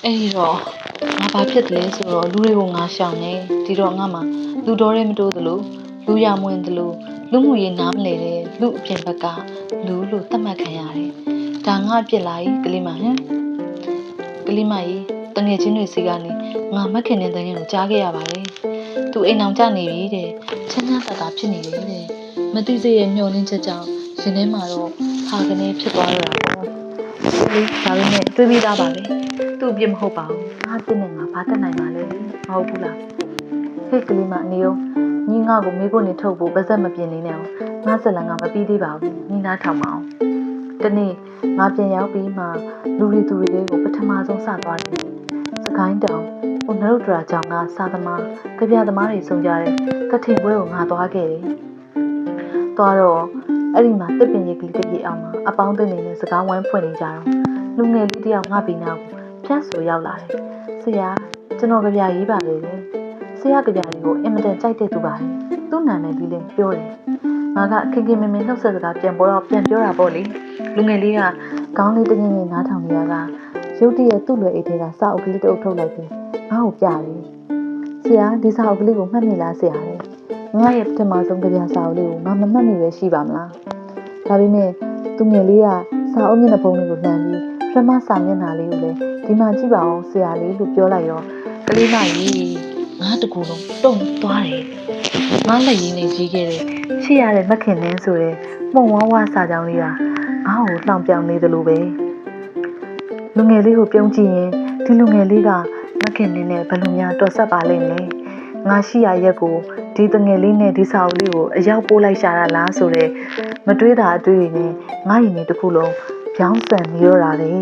အဲ့ဒီတော့ငါဘာဖြစ်တယ်လဲဆိုတော့လူတွေကိုငါရှောင်နေဒီတော့ငါမှလူတော်ရဲမတိုးသလိုလူရမဝင်သလိုလူမှုရေးနားမလဲတဲ့လူအပြင်ဘက်ကလူလို့သတ်မှတ်ခံရတယ်ဒါငါအပြစ်လားကလေးမဟင်ကလေးမကြီးတငယ်ချင်းတွေစီကနေငါမက်ခင်တဲ့တငယ်ကိုကြားခဲ့ရပါတယ်သူအိမ်အောင်ကြနေပြီတဲ့ချမ်းသာတာဖြစ်နေတယ်တဲ့မသိစေရဲ့မျောလင်းချက်ကြောင့်ရှင်ထဲမှာတော့ဟာကနေဖြစ်သွားရတာပေါ့လေဒါပေမဲ့တွေးပြီးသားပါလေသူ့အပြစ်မဟုတ်ပါဘူးငါပြစ်နေငါဘာတက်နိုင်မှာလဲမဟုတ်ဘူးလားဟဲ့ကလေးမနေအောင်ညီငါကိုမေးဖို့နေထုတ်ဖို့ပါဇက်မပြင်းနေနဲ့အောင်ငါဆက်လန်ကမပြီးသေးပါဘူးညီနာထောင်မအောင်တနေ့ငါပြန်ရောက်ပြီးမှလူတွေသူတွေကိုပထမဆုံးစသွားတယ်စကိုင်းတောင်ဟိုနရုဒရာကြောင့်ကစားသမားကြပြသမားတွေစုံကြတဲ့ကထိန်ပွဲကိုငါသွားခဲ့တယ်သွားတော့အဲ့ဒီမှာတစ်ပင်ရိပ်ကလေးတစ်ရိပ်အောင်မှာအပေါင်းအသင်းတွေနဲ့စကားဝိုင်းဖွင့်နေကြတော့လူငယ်လေးတယောက်ငါပြီးနောက်ဖြတ်ဆိုရောက်လာတယ်ဆရာကျွန်တော်ကြပြရေးပါလေဆရာကြပြလေးကိုအင်မတန်ကြိုက်တဲ့သူပါလေသူ့နာမည်လေးလည်းပြောတယ်ငါကခင်ခင်မင်မင်နှုတ်ဆက်စကားပြန်ပြောတာပေါ့လေလူငယ်လေးကခေါင်းလေးတင်းတင်းနားထောင်နေရကရုတ်တရက်သူ့လွယ်အိတ်ထဲကစာအုပ်ကလေးတစ်အုပ်ထုတ်လိုက်ပြီးငါ့ကိုပြတယ်ဆရာဒီစာအုပ်ကလေးကိုမှတ်မိလားဆရာလေငါရဲ့ပထမဆုံးကြပြစာအုပ်လေးကိုငါမမှတ်မိပဲရှိပါမလားဒါပေမဲ့သူငယ်လေးကစာအုပ်မျက်နှာပုံလေးကိုလှမ်းပြီးပထမစာမျက်နှာလေးကိုလည်းဒီမှာကြည့်ပါဦးဆရာလေးလို့ပြောလိုက်ရောကလေးမကြီးငါတကူလုံးတုံသွားတယ်ငါလက်ရင်းနဲ့ကြီးခဲ့တယ်ချစ်ရတဲ့မခင်နှင်းဆိုတဲ့မှုံဝါးဝါစာကြောင်းလေးကငါ့ကိုလှောင်ပြောင်နေတယ်လို့ပဲလူငယ်လေးကိုပြုံးကြည့်ရင်ဒီလူငယ်လေးကမခင်နှင်းနဲ့ဘယ်လိုများတော်ဆက်ပါလိမ့်မလဲငါရှိရရက်ကိုဒီတငယ်လေးနဲ့ဒီစာအုပ်လေးကိုအရောက်ပို့လိုက်ရှာတာလားဆိုတဲ့မတွေးတာအတွေ့အကြုံနဲ့ငါ့ရင်ထဲတစ်ခုလုံးပြောင်းဆန်နေရတာလေ